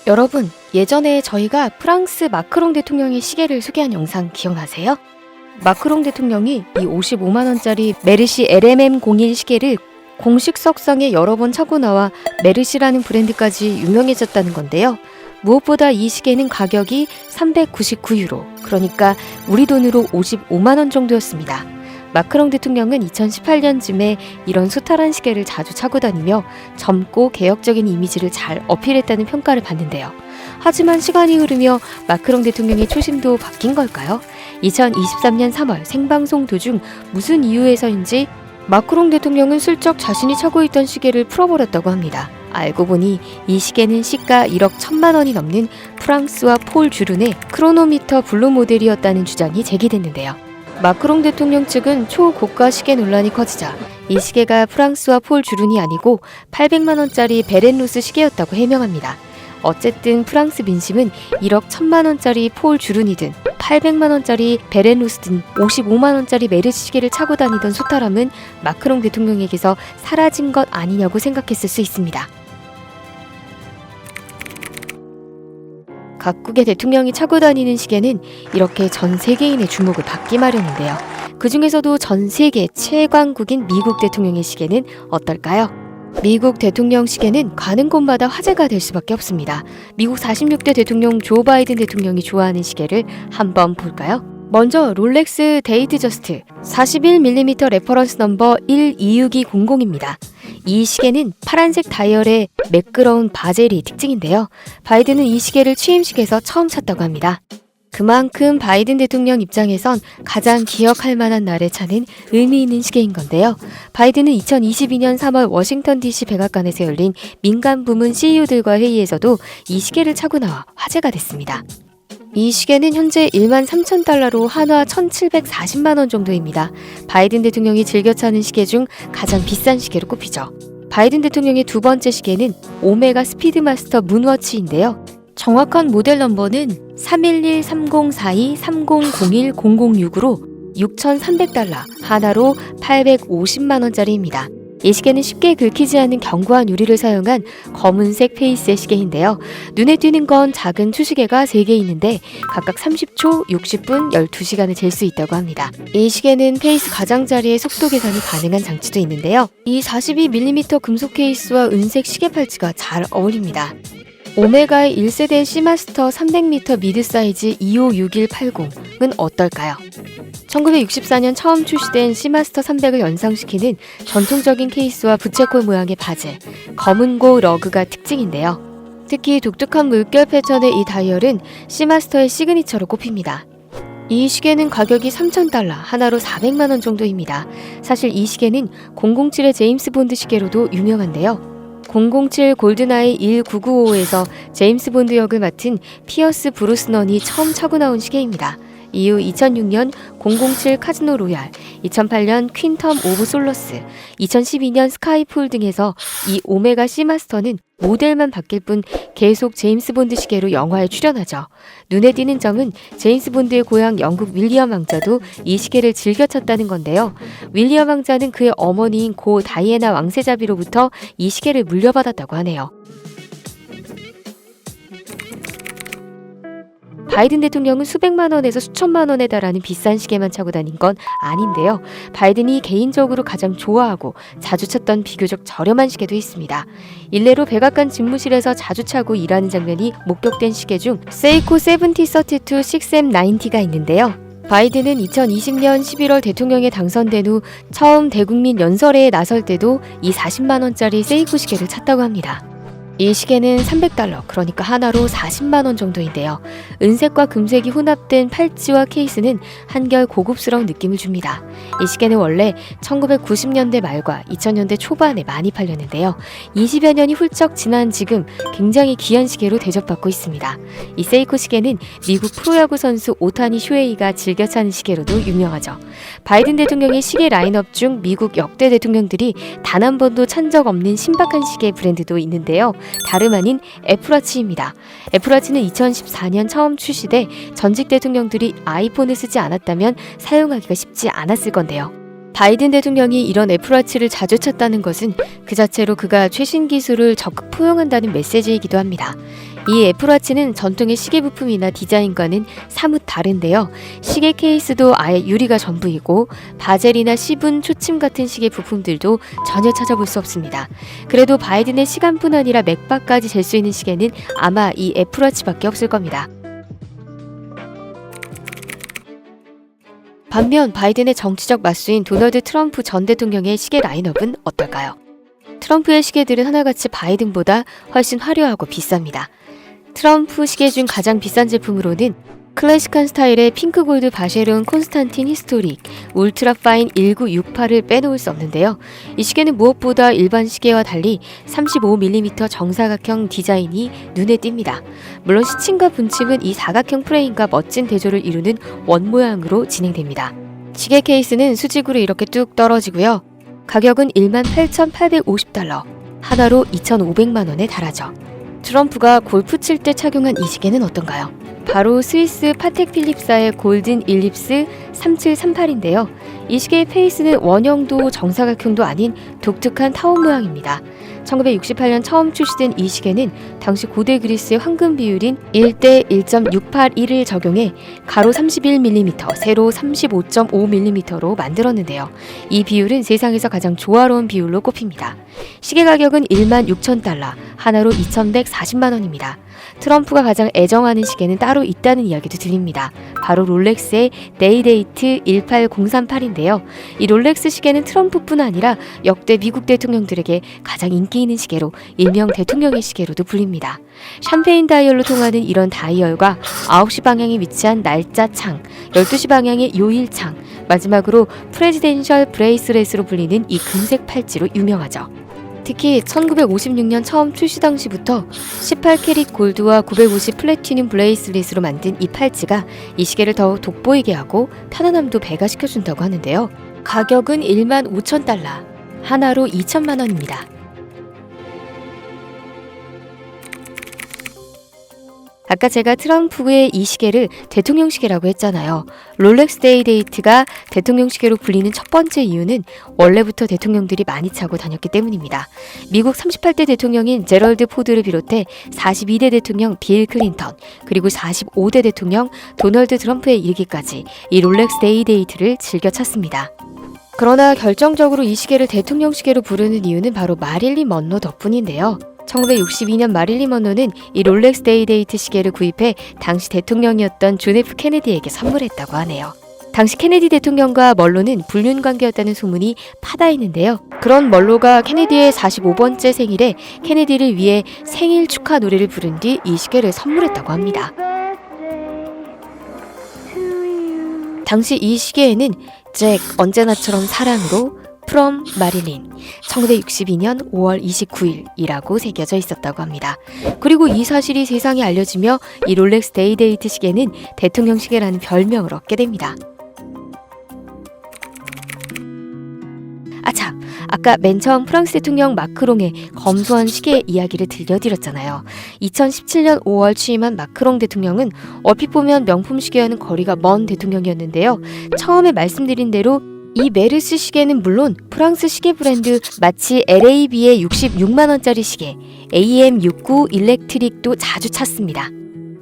여러분, 예전에 저희가 프랑스 마크롱 대통령의 시계를 소개한 영상 기억나세요? 마크롱 대통령이 이 55만원짜리 메르시 LMM01 시계를 공식 석상에 여러 번 차고 나와 메르시라는 브랜드까지 유명해졌다는 건데요. 무엇보다 이 시계는 가격이 399유로, 그러니까 우리 돈으로 55만원 정도였습니다. 마크롱 대통령은 2018년쯤에 이런 소탈한 시계를 자주 차고 다니며 젊고 개혁적인 이미지를 잘 어필했다는 평가를 받는데요. 하지만 시간이 흐르며 마크롱 대통령의 초심도 바뀐 걸까요? 2023년 3월 생방송 도중 무슨 이유에서인지 마크롱 대통령은 슬쩍 자신이 차고 있던 시계를 풀어버렸다고 합니다. 알고 보니 이 시계는 시가 1억 1천만 원이 넘는 프랑스와 폴 주른의 크로노미터 블루 모델이었다는 주장이 제기됐는데요. 마크롱 대통령 측은 초고가 시계 논란이 커지자 이 시계가 프랑스와 폴 주른이 아니고 800만원짜리 베렌루스 시계였다고 해명합니다. 어쨌든 프랑스 민심은 1억 1천만 원짜리 폴 주른이든 800만원짜리 베렌루스든 55만원짜리 메르시 시계를 차고 다니던 소탈함은 마크롱 대통령에게서 사라진 것 아니냐고 생각했을 수 있습니다. 각국의 대통령이 차고 다니는 시계는 이렇게 전 세계인의 주목을 받기 마련인데요. 그 중에서도 전 세계 최강국인 미국 대통령의 시계는 어떨까요? 미국 대통령 시계는 가는 곳마다 화제가 될 수밖에 없습니다. 미국 46대 대통령 조 바이든 대통령이 좋아하는 시계를 한번 볼까요? 먼저 롤렉스 데이트저스트 41mm 레퍼런스 넘버 126200입니다. 이 시계는 파란색 다이얼에 매끄러운 바젤이 특징인데요. 바이든은 이 시계를 취임식에서 처음 찼다고 합니다. 그만큼 바이든 대통령 입장에선 가장 기억할 만한 날에 차는 의미 있는 시계인 건데요. 바이든은 2022년 3월 워싱턴 DC 백악관에서 열린 민간 부문 CEO들과 회의에서도 이 시계를 차고 나와 화제가 됐습니다. 이 시계는 현재 13,000달러로 한화 1,740만원 정도입니다. 바이든 대통령이 즐겨 차는 시계 중 가장 비싼 시계로 꼽히죠. 바이든 대통령의 두 번째 시계는 오메가 스피드마스터 문워치인데요. 정확한 모델 넘버는 311-3042-3001-006으로 6,300달러, 하나로 850만원짜리입니다. 이 시계는 쉽게 긁히지 않는 견고한 유리를 사용한 검은색 페이스의 시계인데요. 눈에 띄는 건 작은 투시계가 3개 있는데 각각 30초, 60분, 12시간을 잴 수 있다고 합니다. 이 시계는 페이스 가장자리에 속도 계산이 가능한 장치도 있는데요. 이 42mm 금속 케이스와 은색 시계 팔찌가 잘 어울립니다. 오메가의 1세대 시마스터 300m 미드 사이즈 256180은 어떨까요? 1964년 처음 출시된 시마스터 300을 연상시키는 전통적인 케이스와 부채꼴 모양의 바젤, 검은고 러그가 특징인데요. 특히 독특한 물결 패턴의 이 다이얼은 시마스터의 시그니처로 꼽힙니다. 이 시계는 가격이 3,000달러, 하나로 400만원 정도입니다. 사실 이 시계는 007의 제임스 본드 시계로도 유명한데요. 007 골든아이 1995에서 제임스 본드 역을 맡은 피어스 브로스넌이 처음 차고 나온 시계입니다. 이후 2006년 007 카지노 로얄, 2008년 퀸텀 오브 솔러스, 2012년 스카이폴 등에서 이 오메가 시마스터는 모델만 바뀔 뿐 계속 제임스 본드 시계로 영화에 출연하죠. 눈에 띄는 점은 제임스 본드의 고향 영국 윌리엄 왕자도 이 시계를 즐겨 찼다는 건데요. 윌리엄 왕자는 그의 어머니인 고 다이애나 왕세자비로부터 이 시계를 물려받았다고 하네요. 바이든 대통령은 수백만 원에서 수천만 원에 달하는 비싼 시계만 차고 다닌 건 아닌데요. 바이든이 개인적으로 가장 좋아하고 자주 찼던 비교적 저렴한 시계도 있습니다. 일례로 백악관 집무실에서 자주 차고 일하는 장면이 목격된 시계 중 세이코 7032 6M90가 있는데요. 바이든은 2020년 11월 대통령에 당선된 후 처음 대국민 연설회에 나설 때도 이 40만원짜리 세이코 시계를 찼다고 합니다. 이 시계는 300달러, 그러니까 하나로 40만원 정도인데요. 은색과 금색이 혼합된 팔찌와 케이스는 한결 고급스러운 느낌을 줍니다. 이 시계는 원래 1990년대 말과 2000년대 초반에 많이 팔렸는데요. 20여 년이 훌쩍 지난 지금 굉장히 귀한 시계로 대접받고 있습니다. 이 세이코 시계는 미국 프로야구 선수 오타니 쇼헤이가 즐겨 차는 시계로도 유명하죠. 바이든 대통령의 시계 라인업 중 미국 역대 대통령들이 단 한 번도 찬 적 없는 신박한 시계 브랜드도 있는데요. 다름 아닌 애플워치입니다. 애플워치는 2014년 처음 출시돼 전직 대통령들이 아이폰을 쓰지 않았다면 사용하기가 쉽지 않았을 건데요. 바이든 대통령이 이런 애플워치를 자주 찾다는 것은 그 자체로 그가 최신 기술을 적극 포용한다는 메시지이기도 합니다. 이 애플워치는 전통의 시계 부품이나 디자인과는 사뭇 다른데요. 시계 케이스도 아예 유리가 전부이고 바젤이나 시분, 초침 같은 시계 부품들도 전혀 찾아볼 수 없습니다. 그래도 바이든의 시간뿐 아니라 맥박까지 잴 수 있는 시계는 아마 이 애플워치밖에 없을 겁니다. 반면 바이든의 정치적 맞수인 도널드 트럼프 전 대통령의 시계 라인업은 어떨까요? 트럼프의 시계들은 하나같이 바이든보다 훨씬 화려하고 비쌉니다. 트럼프 시계 중 가장 비싼 제품으로는 클래식한 스타일의 핑크 골드 바쉐론 콘스탄틴 히스토릭 울트라 파인 1968을 빼놓을 수 없는데요. 이 시계는 무엇보다 일반 시계와 달리 35mm 정사각형 디자인이 눈에 띕니다. 물론 시침과 분침은 이 사각형 프레임과 멋진 대조를 이루는 원 모양으로 진행됩니다. 시계 케이스는 수직으로 이렇게 뚝 떨어지고요. 가격은 18,850달러, 하나로 2,500만 원에 달하죠. 트럼프가 골프 칠 때 착용한 이 시계는 어떤가요? 바로 스위스 파텍 필립사의 골든 일립스 3738인데요. 이 시계의 페이스는 원형도 정사각형도 아닌 독특한 타원 모양입니다. 1968년 처음 출시된 이 시계는 당시 고대 그리스의 황금 비율인 1대 1.681을 적용해 가로 31mm, 세로 35.5mm로 만들었는데요. 이 비율은 세상에서 가장 조화로운 비율로 꼽힙니다. 시계 가격은 16,000달러, 하나로 2,140만 원입니다. 트럼프가 가장 애정하는 시계는 따로 있다는 이야기도 들립니다. 바로 롤렉스의 데이데이트 18038인데요. 이 롤렉스 시계는 트럼프뿐 아니라 역대 미국 대통령들에게 가장 인기 있는 시계로 일명 대통령의 시계로도 불립니다. 샴페인 다이얼로 통하는 이런 다이얼과 9시 방향에 위치한 날짜 창, 12시 방향의 요일 창, 마지막으로 프레지덴셜 브레이스렛으로 불리는 이 금색 팔찌로 유명하죠. 특히 1956년 처음 출시 당시부터 18캐릿 골드와 950 플래티늄 블레이슬릿으로 만든 이 팔찌가 이 시계를 더욱 돋보이게 하고 편안함도 배가시켜준다고 하는데요. 가격은 15,000달러, 하나로 2천만 원입니다. 아까 제가 트럼프의 이 시계를 대통령 시계라고 했잖아요. 롤렉스 데이데이트가 대통령 시계로 불리는 첫 번째 이유는 원래부터 대통령들이 많이 차고 다녔기 때문입니다. 미국 38대 대통령인 제럴드 포드를 비롯해 42대 대통령 빌 클린턴, 그리고 45대 대통령 도널드 트럼프에 이르기까지 이 롤렉스 데이데이트를 즐겨 찼습니다. 그러나 결정적으로 이 시계를 대통령 시계로 부르는 이유는 바로 마릴린 먼로 덕분인데요. 1962년 마릴린 먼로는 이 롤렉스 데이데이트 시계를 구입해 당시 대통령이었던 존 F 케네디에게 선물했다고 하네요. 당시 케네디 대통령과 먼로는 불륜 관계였다는 소문이 파다했는데요. 그런 먼로가 케네디의 45번째 생일에 케네디를 위해 생일 축하 노래를 부른 뒤 이 시계를 선물했다고 합니다. 당시 이 시계에는 잭 언제나처럼 사랑으로 From 마릴린 1962년 5월 29일이라고 새겨져 있었다고 합니다. 그리고 이 사실이 세상에 알려지며 이 롤렉스 데이데이트 시계는 대통령 시계라는 별명을 얻게 됩니다. 아참, 아까 맨 처음 프랑스 대통령 마크롱의 검소한 시계 이야기를 들려드렸잖아요. 2017년 5월 취임한 마크롱 대통령은 얼핏 보면 명품 시계와는 거리가 먼 대통령이었는데요. 처음에 말씀드린 대로 이 메르스 시계는 물론 프랑스 시계 브랜드 마치 LAB의 66만원짜리 시계 AM69 일렉트릭도 자주 찾습니다.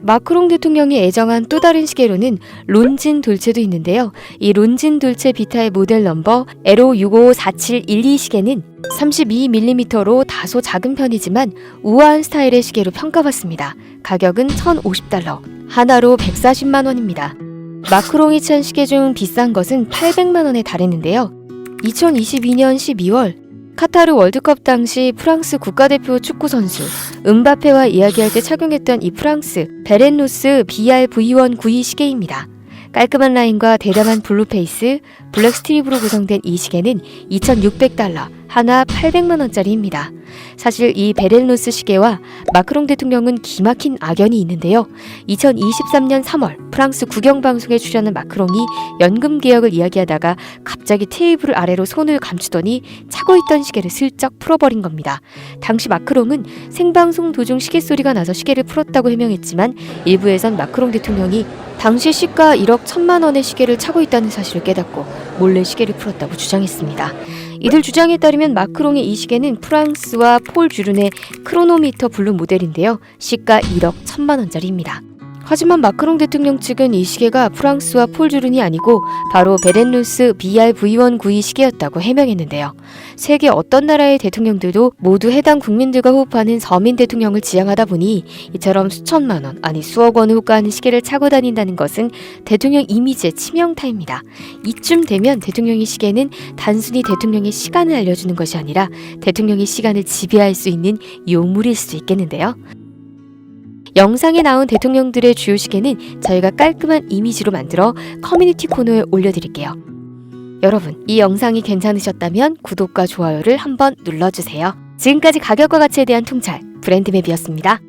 마크롱 대통령이 애정한 또 다른 시계로는 론진 돌체도 있는데요. 이 론진 돌체 비타의 모델 넘버 LO654712 시계는 32mm로 다소 작은 편이지만 우아한 스타일의 시계로 평가받습니다. 가격은 1,050달러, 하나로 140만 원입니다. 마크롱이 찬 시계 중 비싼 것은 800만 원에 달했는데요. 2022년 12월 카타르 월드컵 당시 프랑스 국가대표 축구선수 음바페와 이야기할 때 착용했던 이 프랑스 베렌노스 BRV192 시계입니다. 깔끔한 라인과 대담한 블루 페이스, 블랙 스트립으로 구성된 이 시계는 2,600달러, 하나 800만 원짜리입니다. 사실 이 베렐노스 시계와 마크롱 대통령은 기막힌 악연이 있는데요. 2023년 3월 프랑스 국영방송에 출연한 마크롱이 연금 개혁을 이야기하다가 갑자기 테이블 아래로 손을 감추더니 차고 있던 시계를 슬쩍 풀어버린 겁니다. 당시 마크롱은 생방송 도중 시계 소리가 나서 시계를 풀었다고 해명했지만 일부에선 마크롱 대통령이 당시 시가 1억 1,000만 원의 시계를 차고 있다는 사실을 깨닫고 몰래 시계를 풀었다고 주장했습니다. 이들 주장에 따르면 마크롱의 이 시계는 프랑스와 폴 주른의 크로노미터 블루 모델인데요. 시가 1억 1천만 원짜리입니다. 하지만 마크롱 대통령 측은 이 시계가 프랑스와 폴 주른이 아니고 바로 베렌루스 BR-V192 시계였다고 해명했는데요. 세계 어떤 나라의 대통령들도 모두 해당 국민들과 호흡하는 서민 대통령을 지향하다 보니 이처럼 수천만 원, 아니 수억 원을 호가하는 시계를 차고 다닌다는 것은 대통령 이미지의 치명타입니다. 이쯤 되면 대통령의 시계는 단순히 대통령의 시간을 알려주는 것이 아니라 대통령의 시간을 지배할 수 있는 요물일 수도 있겠는데요. 영상에 나온 대통령들의 주요 시계는 저희가 깔끔한 이미지로 만들어 커뮤니티 코너에 올려드릴게요. 여러분, 이 영상이 괜찮으셨다면 구독과 좋아요를 한번 눌러주세요. 지금까지 가격과 가치에 대한 통찰, 브랜드맵이었습니다.